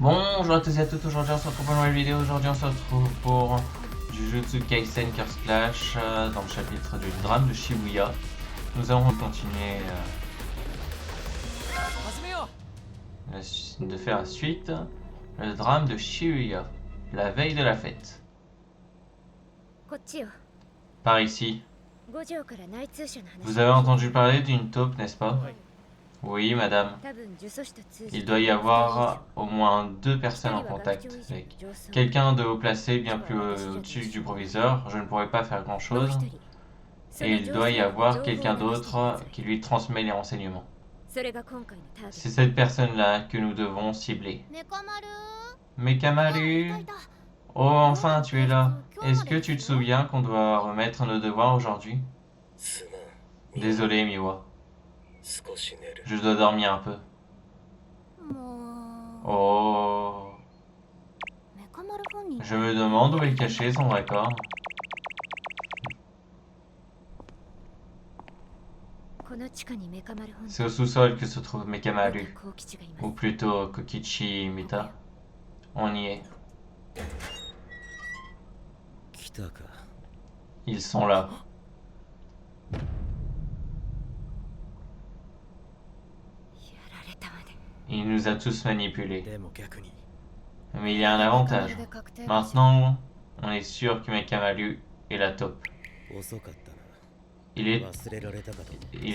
Bonjour à tous et à toutes, aujourd'hui on se retrouve pour une nouvelle vidéo. Aujourd'hui on se retrouve pour Jujutsu Kaisen Curse Clash dans le chapitre du drame de Shibuya. Nous allons continuer de faire la suite, le drame de Shibuya, la veille de la fête. Par ici. Vous avez entendu parler d'une taupe, n'est-ce pas? Oui, madame. Il doit y avoir au moins 2 personnes en contact avec quelqu'un de haut placé bien plus au-dessus du proviseur. Je ne pourrais pas faire grand-chose. Et il doit y avoir quelqu'un d'autre qui lui transmet les renseignements. C'est cette personne-là que nous devons cibler. Mekamaru. Oh, enfin, tu es là. Est-ce que tu te souviens qu'on doit remettre nos devoirs aujourd'hui? Désolé, Miwa. Je dois dormir un peu. Oh. Je me demande où est caché son vrai corps. C'est au sous-sol que se trouve Mekamaru. Ou plutôt Kokichi Mita. On y est. Ils sont là. Il nous a tous manipulés. Mais il y a un avantage. Maintenant, on est sûr que Mekamaru est la taupe. Il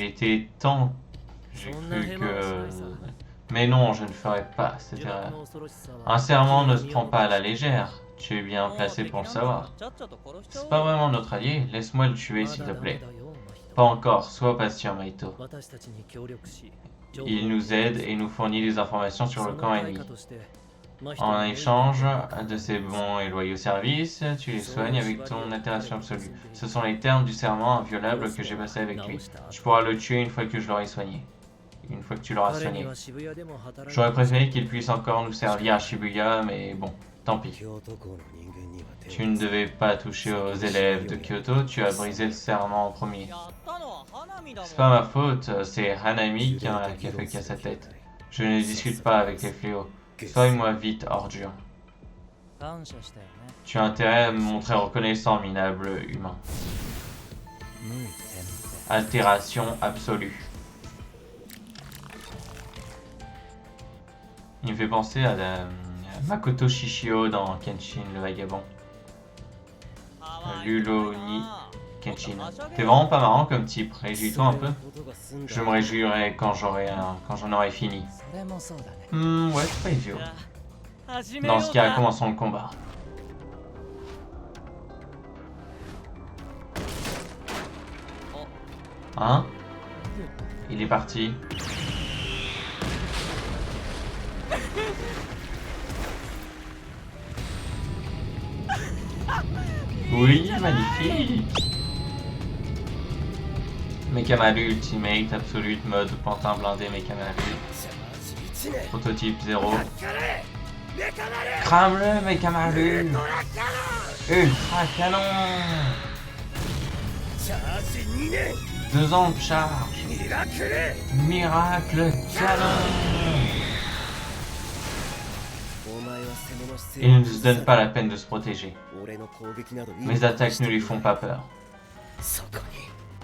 était temps. J'ai cru que... Mais non, je ne ferai pas cette erreur. Un serment ne se prend pas à la légère. Tu es bien placé pour le savoir. C'est pas vraiment notre allié. Laisse-moi le tuer, s'il te plaît. Pas encore. Sois patient, Maito. Il nous aide et nous fournit des informations sur le camp ennemi. En échange de ses bons et loyaux services, tu les soignes avec ton interaction absolue. Ce sont les termes du serment inviolable que j'ai passé avec lui. Tu pourras le tuer une fois que je l'aurai soigné. Une fois que tu l'auras soigné. J'aurais préféré qu'il puisse encore nous servir à Shibuya, mais bon, tant pis. Tu ne devais pas toucher aux élèves de Kyoto, tu as brisé le serment en premier. C'est pas ma faute, c'est Hanami qui a fait qu'à sa tête. Je ne discute pas avec les fléaux. Soigne-moi vite, ordure. Tu as intérêt à me montrer reconnaissant, minable humain. Altération absolue. Il me fait penser à Makoto Shishio dans Kenshin le Vagabond. Luloni Kenshin. T'es vraiment pas marrant comme type, réjouis-toi un peu. Je me réjouirai quand j'en aurai fini. Ouais, c'est pas idiot. Dans ce cas, commençons le combat. Hein? Il est parti. Oui, magnifique. Mekamaru Ultimate Absolute mode pantin blindé Mekamaru. Prototype 0. Crame-le Mekamaru. Ultra canon. 2 ans de charge. Miracle canon. Il ne se donne pas la peine de se protéger. Mes attaques ne lui font pas peur.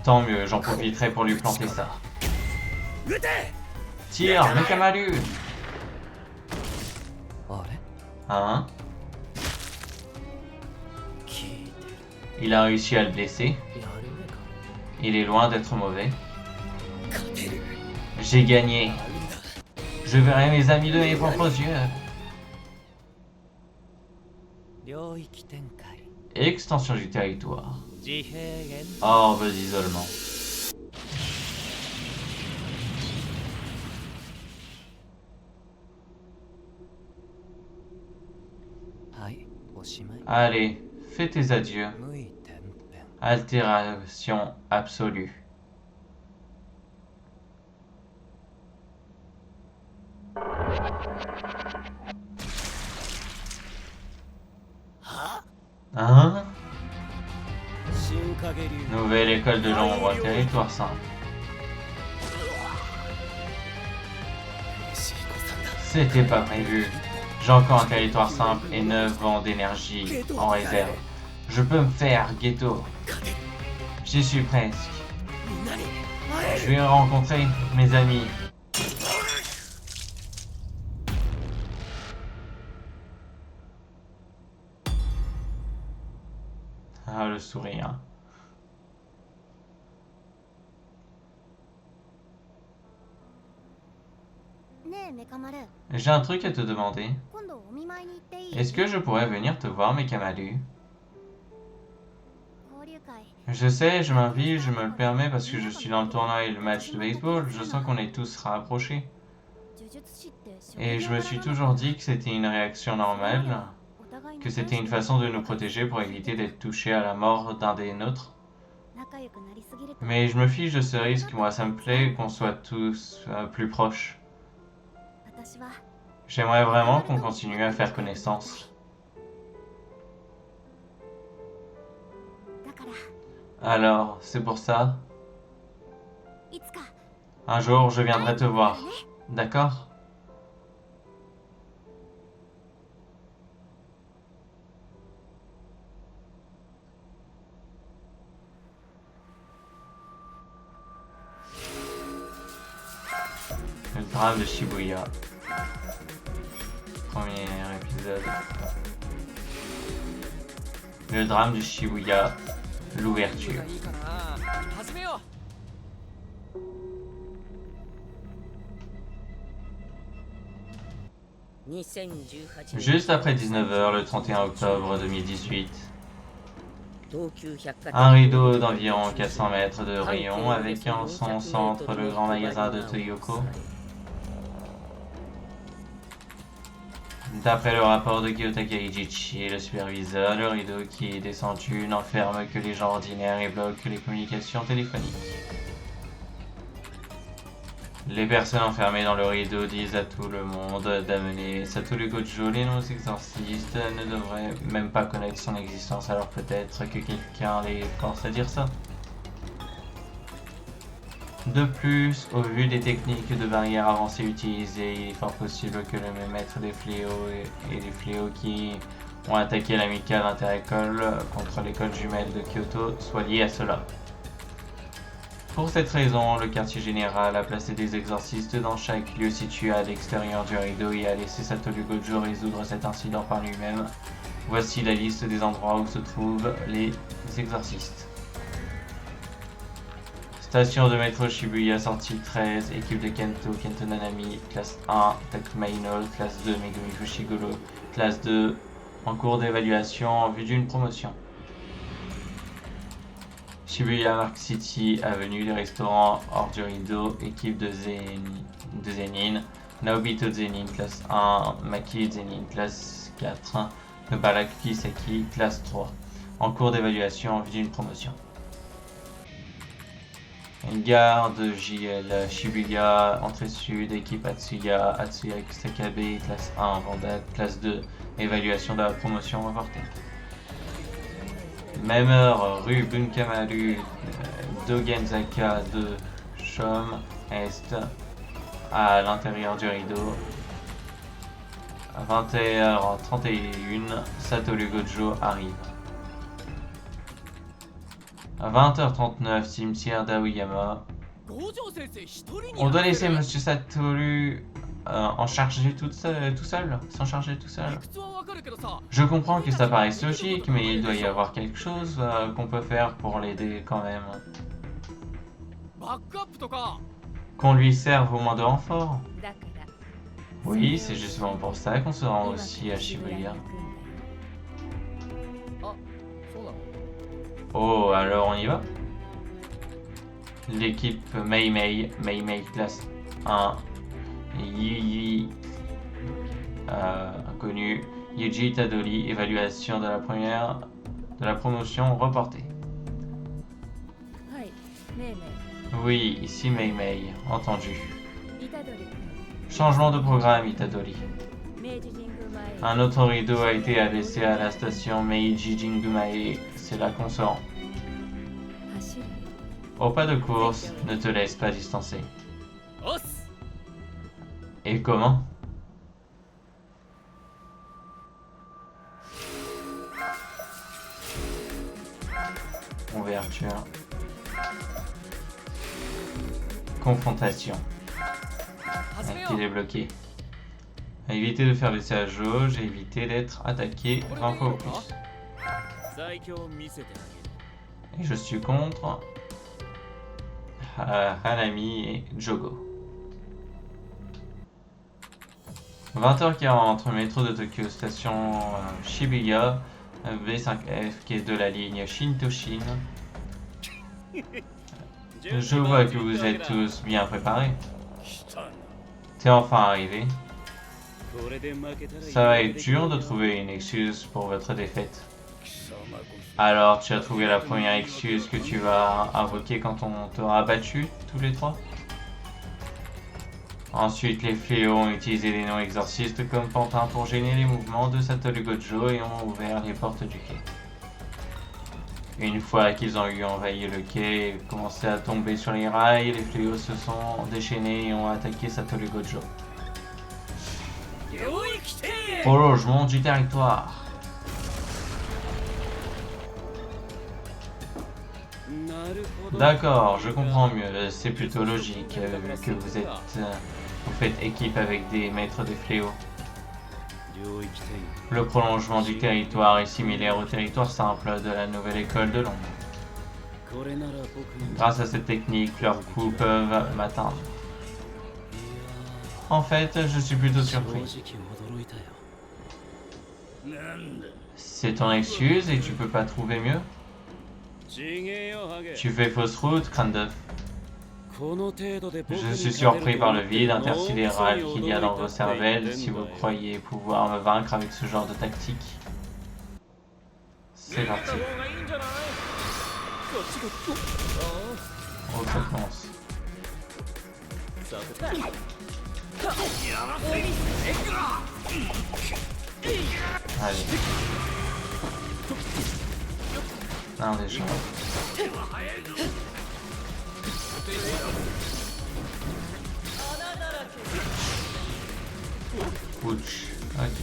Tant mieux, j'en profiterai pour lui planter ça. Tire, Mekamaru! Hein? Il a réussi à le blesser. Il est loin d'être mauvais. J'ai gagné. Je verrai mes amis de mes propres yeux. Extension du territoire. Orbe d'isolement. Allez, fais tes adieux. Altération absolue. Hein? Nouvelle école de l'ombre, territoire simple. C'était pas prévu. J'ai encore un territoire simple et 9 ans d'énergie en réserve. Je peux me faire, Geto. J'y suis presque. Je vais rencontrer mes amis. Ah, le sourire. J'ai un truc à te demander. Est-ce que je pourrais venir te voir, Mekamaru? Je sais, je m'invite, je me le permets parce que je suis dans le tournoi et le match de baseball. Je sens qu'on est tous rapprochés. Et je me suis toujours dit que c'était une réaction normale, que c'était une façon de nous protéger pour éviter d'être touchés à la mort d'un des nôtres. Mais je me fiche de ce risque, moi ça me plaît qu'on soit tous plus proches. J'aimerais vraiment qu'on continue à faire connaissance. Alors, c'est pour ça. Un jour, je viendrai te voir. D'accord? Le drame de Shibuya. Premier épisode. Le drame de Shibuya. L'ouverture. Juste après 19h, le 31 octobre 2018, un rideau d'environ 400 mètres de rayon avec en son centre le grand magasin de Toyoko. D'après le rapport de Kiyotaka Eijichi, le superviseur, le rideau qui est descendu n'enferme que les gens ordinaires et bloque les communications téléphoniques. Les personnes enfermées dans le rideau disent à tout le monde d'amener Satoru Gojo. Les non-exorcistes ne devraient même pas connaître son existence, alors peut-être que quelqu'un les force à dire ça. De plus, au vu des techniques de barrière avancées utilisées, il est fort possible que le maître des fléaux et les fléaux qui ont attaqué l'amicale interécole contre l'école jumelle de Kyoto soient liés à cela. Pour cette raison, le quartier général a placé des exorcistes dans chaque lieu situé à l'extérieur du rideau et a laissé Satoru Gojo résoudre cet incident par lui-même. Voici la liste des endroits où se trouvent les exorcistes. Station de métro Shibuya, sortie 13, équipe de Kento, Kento Nanami, classe 1, Takumaino, classe 2, Megumi Fushiguro, classe 2, en cours d'évaluation en vue d'une promotion. Shibuya Mark City, avenue des restaurants hors du rideau, équipe de Zenin, Naobito Zenin, classe 1, Maki Zenin, classe 4, Nobara Kiseki, classe 3, en cours d'évaluation en vue d'une promotion. Gare de JL Shibuya, entrée sud, équipe Atsuya, Atsuya Sakabe, classe 1, Vanda, classe 2, évaluation de la promotion reportée. Même heure, rue Bunkamaru, Dogenzaka 2, Chom, Est, à l'intérieur du rideau. À 21h31, Satoru Gojo arrive. À 20h39, cimetière d'Aoyama. On doit laisser Monsieur Satoru s'en charger tout seul. Je comprends que ça paraisse logique, mais il doit y avoir quelque chose qu'on peut faire pour l'aider quand même. Qu'on lui serve au moins de renfort. Oui, c'est justement pour ça qu'on se rend aussi à Shibuya. Oh, alors on y va? L'équipe Mei Mei classe 1, Yi inconnu, Yuji Itadori, évaluation de la promotion reportée. Oui, ici Mei Mei, entendu. Changement de programme, Itadori. Un autre rideau a été abaissé à la station Meiji Jingumae, c'est là qu'on se rend. Au pas de course, ne te laisse pas distancer. Et comment? ouverture. Confrontation. Il est bloqué. Éviter de faire baisser la jauge et éviter d'être attaqué 20 fois ou plus. Et je suis contre Hanami et Jogo. 20h40, métro de Tokyo, station Shibuya, B5F qui est de la ligne Shintoshin. Je vois que vous êtes tous bien préparés. T'es enfin arrivé. Ça va être dur de trouver une excuse pour votre défaite. Alors tu as trouvé la première excuse que tu vas invoquer quand on t'aura battu, tous les trois? Ensuite, les fléaux ont utilisé les non-exorcistes comme pantins pour gêner les mouvements de Satoru Gojo et ont ouvert les portes du quai. Une fois qu'ils ont eu envahi le quai et commencé à tomber sur les rails, les fléaux se sont déchaînés et ont attaqué Satoru Gojo. Prolongement du territoire. D'accord, je comprends mieux. C'est plutôt logique vu que vous faites équipe avec des maîtres des fléaux. Le prolongement du territoire est similaire au territoire simple de la nouvelle école de l'ombre. Grâce à cette technique, leurs coups peuvent m'atteindre. En fait, je suis plutôt surpris. C'est ton excuse et tu peux pas trouver mieux? Tu fais fausse route, crâne d'œuf. Je suis surpris par le vide intersidéral qu'il y a dans vos cervelles si vous croyez pouvoir me vaincre avec ce genre de tactique. C'est parti. Oh, ça commence. Allez. Non, déjà. Ouch. Ok.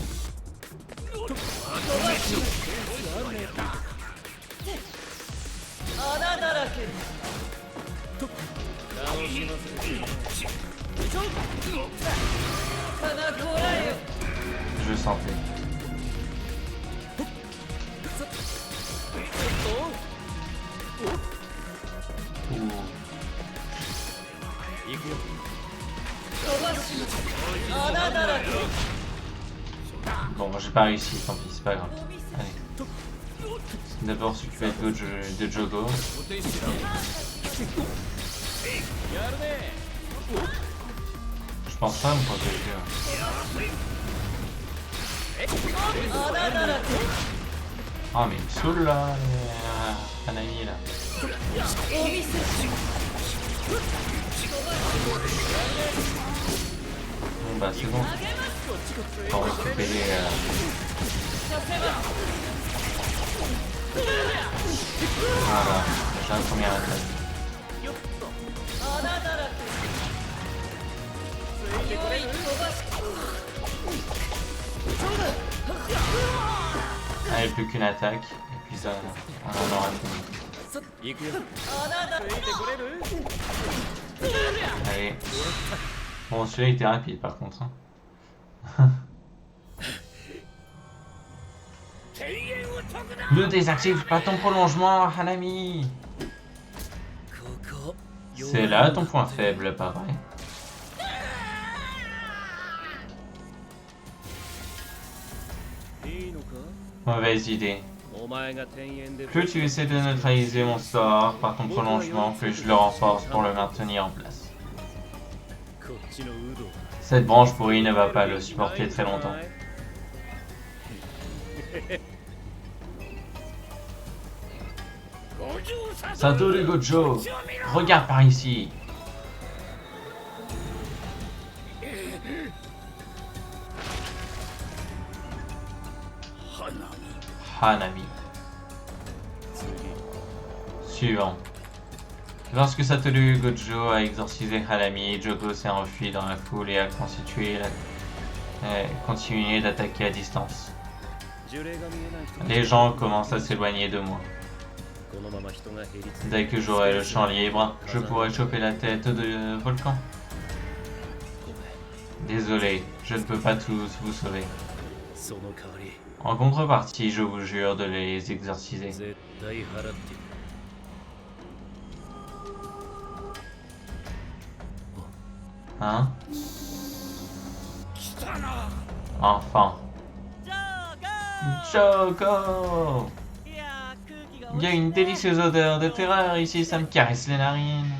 Je sentais. Bon, j'ai pas réussi, tant pis, c'est pas grave. Allez. D'abord s'occuper de Jogo. Je pense pas me protéger. Ah mais il me saoule là, Hanami là. Bon bah c'est bon. On va récupérer voilà, j'ai un premier attaque. Allez, plus qu'une attaque, et puis ça, on en aura fini. Allez. Bon, celui-là était rapide par contre. Hein. Ne désactive pas ton prolongement, Hanami. C'est là ton point faible, pas vrai? Mauvaise idée. Plus tu essaies de neutraliser mon sort par ton prolongement, plus je le renforce pour le maintenir en place. Cette branche pourrie ne va pas le supporter très longtemps. Satoru Gojo, regarde par ici. Hanami. Suivant. Lorsque Satoru Gojo a exorcisé Hanami, Jogo s'est enfui dans la foule et a continué d'attaquer à distance. Les gens commencent à s'éloigner de moi. Dès que j'aurai le champ libre, je pourrai choper la tête de Volcan. Désolé, je ne peux pas tous vous sauver. En contrepartie, je vous jure de les exorciser. Hein? Enfin. Choco! Il y a une délicieuse odeur de terreur ici, ça me caresse les narines.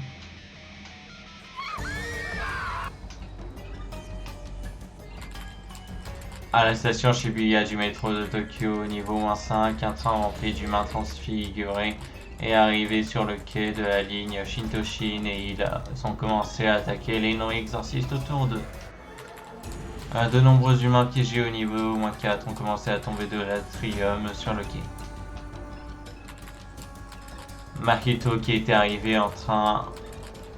À la station Shibuya du métro de Tokyo, niveau -5, un train rempli d'humains transfigurés est arrivé sur le quai de la ligne Shintoshin et ils ont commencé à attaquer les non-exorcistes autour d'eux. De nombreux humains piégés au niveau -4 ont commencé à tomber de l'atrium sur le quai. Mahito, qui était arrivé en train,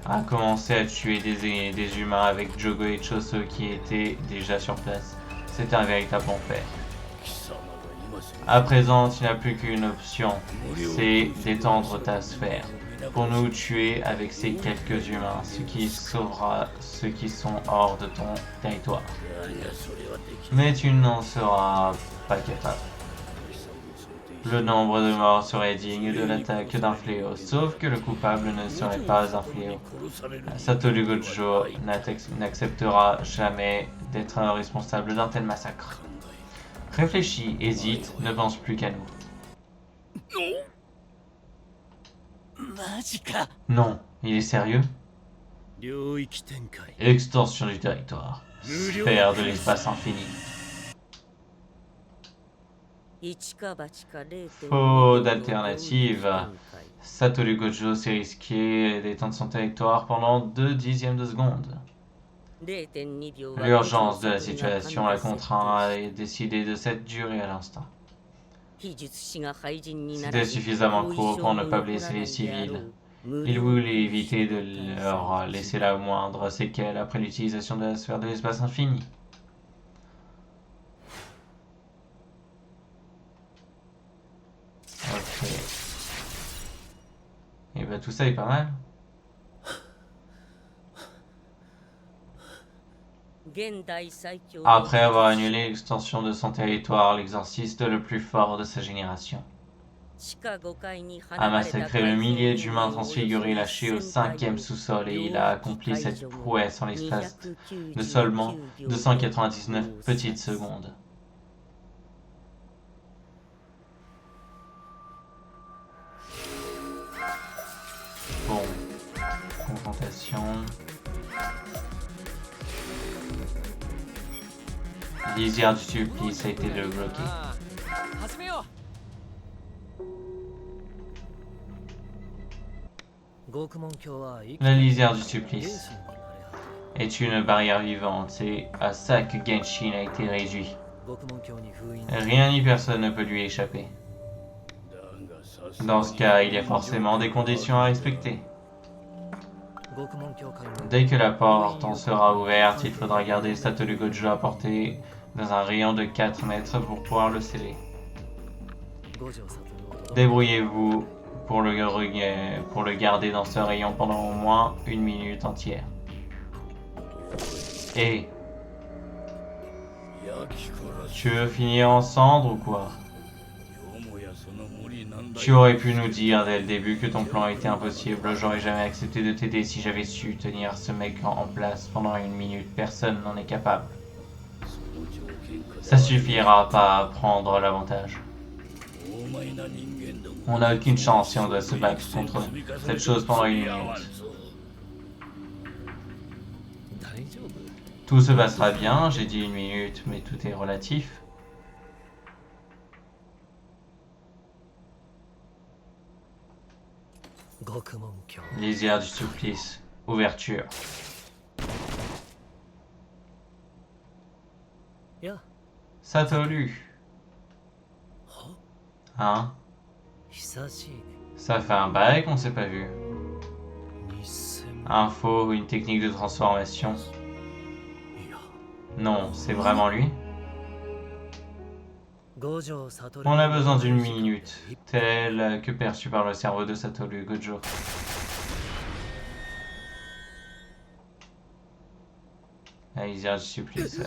a commencé à tuer des humains avec Jogo et Choso qui étaient déjà sur place. C'est un véritable enfer. À présent, tu n'as plus qu'une option, c'est d'étendre ta sphère pour nous tuer avec ces quelques humains, ce qui sauvera ceux qui sont hors de ton territoire. Mais tu n'en seras pas capable. Le nombre de morts serait digne de l'attaque d'un fléau, sauf que le coupable ne serait pas un fléau. Satoru Gojo n'acceptera jamais d'être responsable d'un tel massacre. Réfléchis, hésite, ne pense plus qu'à nous. Non, il est sérieux? Extension du territoire. Sphère de l'espace infini. Faute d'alternative, Satoru Gojo s'est risqué d'étendre son territoire pendant 2/10 de seconde. L'urgence de la situation l'a contraint à décider de cette durée à l'instant. C'était suffisamment court pour ne pas blesser les civils. Il voulait éviter de leur laisser la moindre séquelle après l'utilisation de la sphère de l'espace infini. Ok. Et bah tout ça est pas mal. Après avoir annulé l'extension de son territoire, l'exorciste le plus fort de sa génération a massacré le millier d'humains transfigurés lâchés au 5e sous-sol et il a accompli cette prouesse en l'espace de seulement 299 petites secondes. Bon, confrontation. Lisière du supplice a été débloquée. La lisière du supplice est une barrière vivante et à Sac Genshin a été réduit. Rien ni personne ne peut lui échapper. Dans ce cas, il y a forcément des conditions à respecter. Dès que la porte en sera ouverte, il faudra garder Satoru Gojo à portée dans un rayon de 4 mètres pour pouvoir le sceller. Débrouillez-vous pour le garder dans ce rayon pendant au moins 1 minute entière. Et tu veux finir en cendres ou quoi? Tu aurais pu nous dire dès le début que ton plan était impossible. J'aurais jamais accepté de t'aider si j'avais su tenir ce mec en place pendant 1 minute. Personne n'en est capable. Ça suffira pas à prendre l'avantage. On n'a aucune chance si on doit se battre contre cette chose pendant 1 minute. Tout se passera bien, j'ai dit 1 minute, mais tout est relatif. Lisière du supplice. Ouverture. Satoru. Hein? Ça fait un bail qu'on s'est pas vu. Un faux ou une technique de transformation? Non, c'est vraiment lui? On a besoin d'une minute, telle que perçue par le cerveau de Satoru Gojo. Alizia du supplice.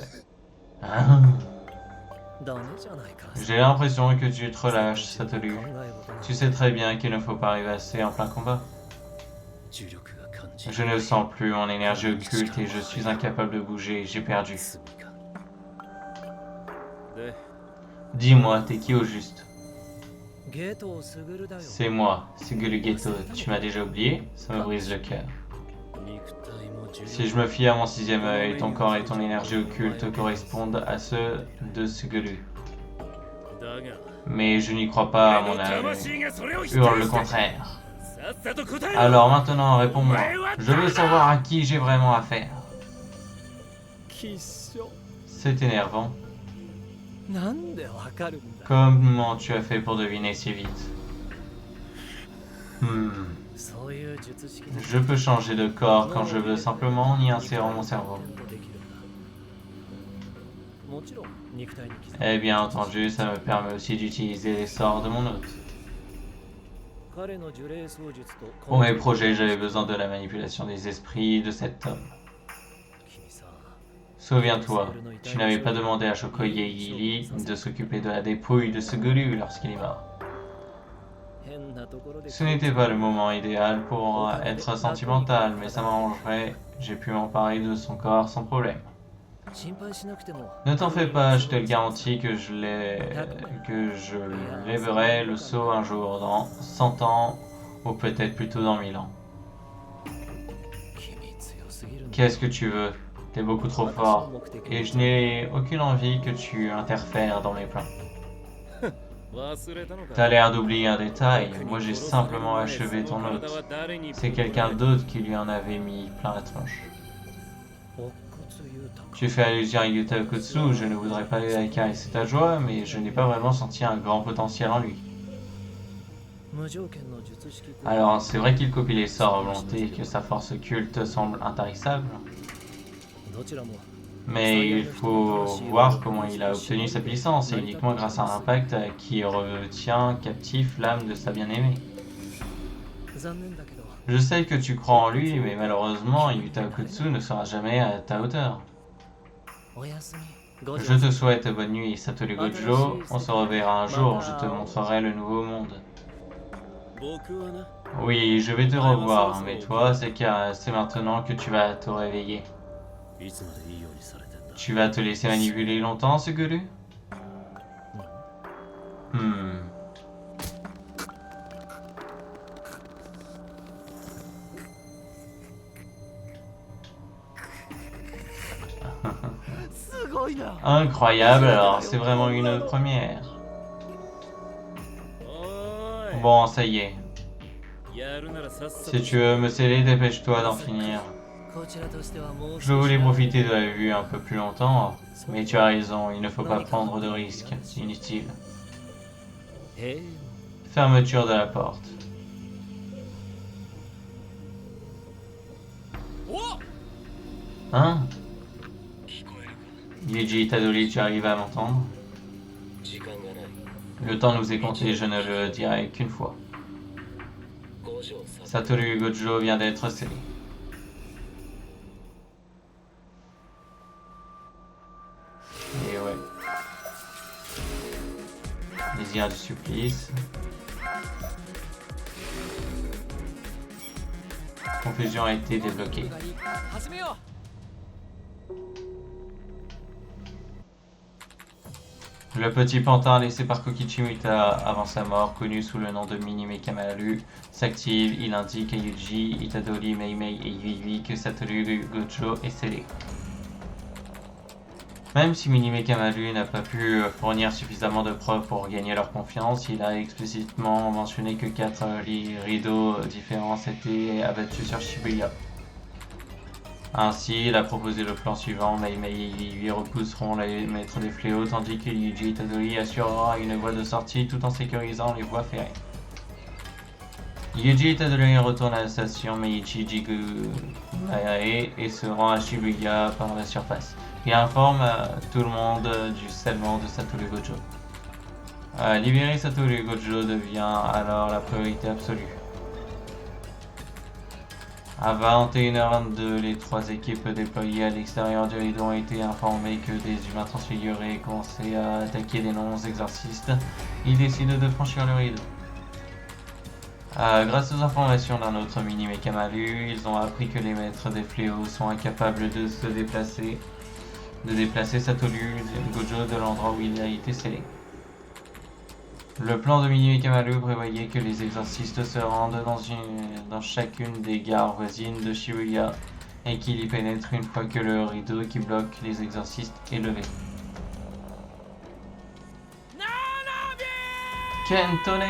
Ah. J'ai l'impression que tu te relâches, Satoru. Tu sais très bien qu'il ne faut pas rivasser en plein combat. Je ne sens plus mon énergie occulte et je suis incapable de bouger. J'ai perdu. Dis-moi, t'es qui au juste? C'est moi, Suguru Geto. Tu m'as déjà oublié? Ça me brise le cœur. Si je me fie à mon sixième œil, ton corps et ton énergie occulte correspondent à ceux de Suguru. Mais je n'y crois pas à mon âme. Hurle le contraire. Alors maintenant, réponds-moi. Je veux savoir à qui j'ai vraiment affaire. C'est énervant. Comment tu as fait pour deviner si vite? Je peux changer de corps quand je veux, simplement en y insérant mon cerveau. Et bien entendu, ça me permet aussi d'utiliser les sorts de mon hôte. Pour mes projets, j'avais besoin de la manipulation des esprits de cet homme. Souviens-toi, tu n'avais pas demandé à Shokoye Igili de s'occuper de la dépouille de Suguru lorsqu'il est mort. Ce n'était pas le moment idéal pour être sentimental, mais ça m'arrangerait. J'ai pu m'emparer de son corps sans problème. Ne t'en fais pas, je te le garantis que je lèverai le sceau un jour, dans 100 ans, ou peut-être plutôt dans 1000 ans. Qu'est-ce que tu veux? T'es beaucoup trop fort, et je n'ai aucune envie que tu interfères dans mes plans. T'as l'air d'oublier un détail, moi j'ai simplement achevé ton hôte. C'est quelqu'un d'autre qui lui en avait mis plein la tronche. Tu fais allusion à Yuta Okotsu, je ne voudrais pas caresser ta joie, mais je n'ai pas vraiment senti un grand potentiel en lui. Alors, c'est vrai qu'il copie les sorts à volonté et que sa force occulte semble intarissable. Mais il faut voir comment il a obtenu sa puissance, et uniquement grâce à un impact qui retient captif l'âme de sa bien-aimée. Je sais que tu crois en lui, mais malheureusement, Yuta Okotsu ne sera jamais à ta hauteur. Je te souhaite bonne nuit, Satoru Gojo. On se reverra un jour, je te montrerai le nouveau monde. Oui, je vais te revoir, mais toi, c'est maintenant que tu vas te réveiller. Tu vas te laisser manipuler longtemps, Suguru? Incroyable, alors c'est vraiment une première. Bon, ça y est. Si tu veux me sceller, dépêche-toi d'en finir. Je voulais profiter de la vue un peu plus longtemps, mais tu as raison, il ne faut pas prendre de risques inutiles. Fermeture de la porte. Hein? Yuji Itadori, tu arrives à m'entendre? Le temps nous est compté, je ne le dirai qu'une fois. Satoru Gojo vient d'être scellé. Et ouais. Les iras du supplice. Confusion a été débloquée. Le petit pantin laissé par Kokichi Muta avant sa mort, connu sous le nom de Minime Kamaru, s'active. Il indique à Yuji, Itadori, Meimei et Yui que Satoru Gojo est scellé. Même si Minime Kamaru n'a pas pu fournir suffisamment de preuves pour gagner leur confiance, il a explicitement mentionné que 4 rideaux différents s'étaient abattus sur Shibuya. Ainsi, il a proposé le plan suivant, Meimei et Yui repousseront les maîtres des fléaux, tandis que Yuji Itadori assurera une voie de sortie tout en sécurisant les voies ferrées. Yuji Itadori retourne à la station Meiichi Jigunae et se rend à Shibuya par la surface. Il informe tout le monde du scellement de Satoru Gojo. Libérer Satoru Gojo devient alors la priorité absolue. À 21h22, les 3 équipes déployées à l'extérieur du rideau ont été informées que des humains transfigurés commençaient à attaquer des non-exorcistes. Ils décident de franchir le rideau. Grâce aux informations d'un autre mini Mekamaru, ils ont appris que les maîtres des fléaux sont incapables de déplacer Satoru Gojo de l'endroit où il a été scellé. Le plan de Mini Mekamaru prévoyait que les exorcistes se rendent dans chacune des gares voisines de Shibuya et qu'il y pénètre une fois que le rideau qui bloque les exorcistes est levé. Kentone!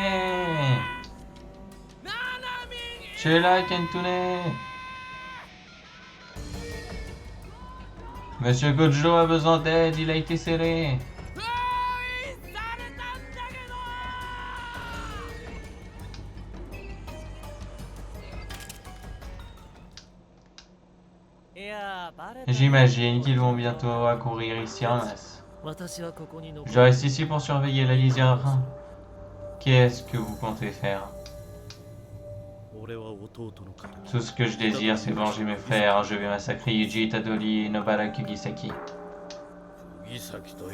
Tu es là, Kentone? Monsieur Gojo a besoin d'aide, il a été scellé. J'imagine qu'ils vont bientôt accourir ici en masse. Je reste ici pour surveiller la lisière. Qu'est-ce que vous comptez faire? Tout ce que je désire, c'est venger mes frères. Je vais massacrer Yuji Itadori et Nobara Kugisaki.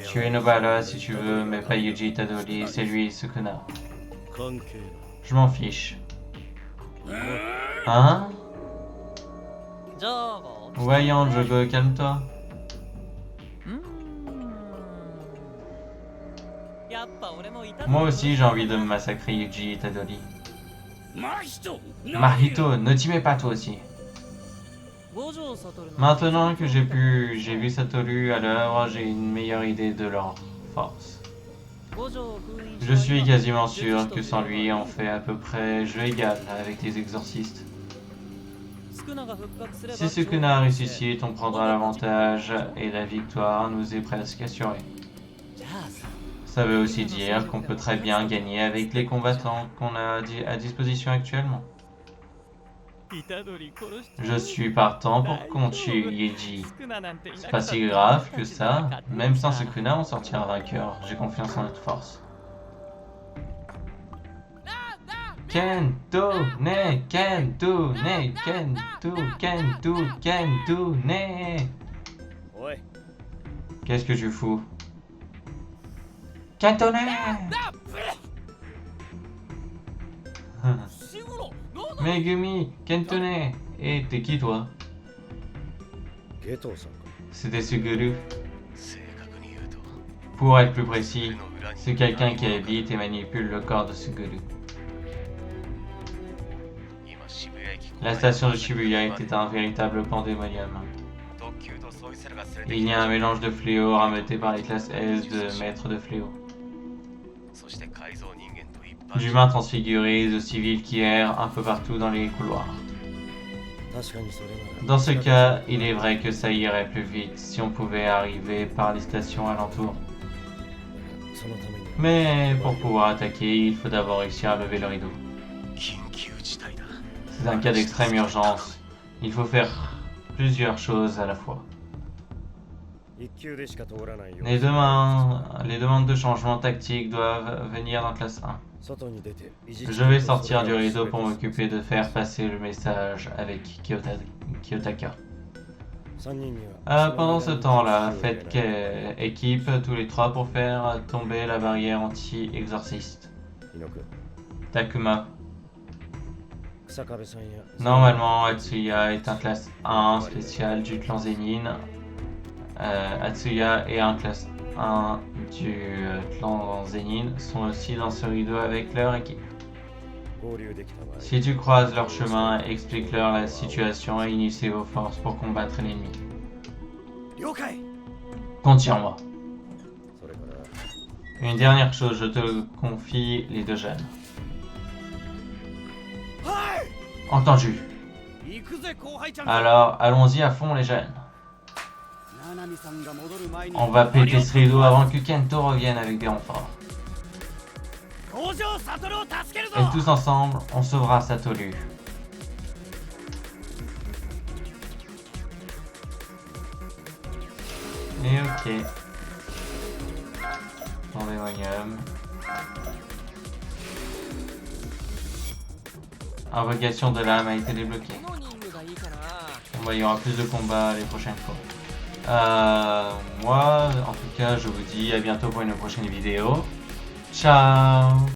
Tuer Nobara si tu veux, mais pas Yuji Itadori, c'est lui, Sukuna. Je m'en fiche. Hein? Voyons, Jogo, calme-toi. Moi aussi, j'ai envie de me massacrer Yuji Itadori. Mahito, ne t'y mets pas toi aussi. Maintenant que j'ai vu Satoru à l'œuvre, j'ai une meilleure idée de leur force. Je suis quasiment sûr que sans lui, on fait à peu près jeu égal avec les exorcistes. Si Sukuna ressuscite, on prendra l'avantage et la victoire nous est presque assurée. Ça veut aussi dire qu'on peut très bien gagner avec les combattants qu'on a à disposition actuellement. Je suis partant pour qu'on tue Yuji. C'est pas si grave que ça. Même sans Sukuna, on sortira vainqueur. J'ai confiance en notre force. Kento, ne, Kento, ne, Kento, Kento, Kento, ne. Qu'est-ce que tu fous? Kento, ne. Megumi, Kentone. Et t'es qui toi? C'était Suguru. Pour être plus précis, c'est quelqu'un qui habite et manipule le corps de Suguru. La station de Shibuya était un véritable pandémonium. Il y a un mélange de fléaux rameuté par les classes S de maîtres de fléaux. D'humains transfigurés et de civils qui errent un peu partout dans les couloirs. Dans ce cas, il est vrai que ça irait plus vite si on pouvait arriver par les stations alentours. Mais pour pouvoir attaquer, il faut d'abord réussir à lever le rideau. C'est un cas d'extrême urgence. Il faut faire plusieurs choses à la fois. Les demandes de changement tactique doivent venir dans classe 1. Je vais sortir du rideau pour m'occuper de faire passer le message avec Kiyotaka. Pendant ce temps-là, faites équipe tous les 3 pour faire tomber la barrière anti-exorciste. Takuma. Normalement, Atsuya est un classe 1 spécial du clan Zenin. Atsuya et un classe 1 du clan Zenin sont aussi dans ce rideau avec leur équipe. Si tu croises leur chemin, explique-leur la situation et initie vos forces pour combattre l'ennemi. Compte sur moi. Une dernière chose, je te confie les 2 jeunes. Entendu. Alors, allons-y à fond les jeunes. On va péter ce rideau avant que Kento revienne avec des renforts. Et tous ensemble, on sauvera Satoru. Et ok. Pandémonium. Invocation de l'âme a été débloquée. Bon, bah, il y aura plus de combats les prochaines fois. Moi, en tout cas, je vous dis à bientôt pour une prochaine vidéo. Ciao!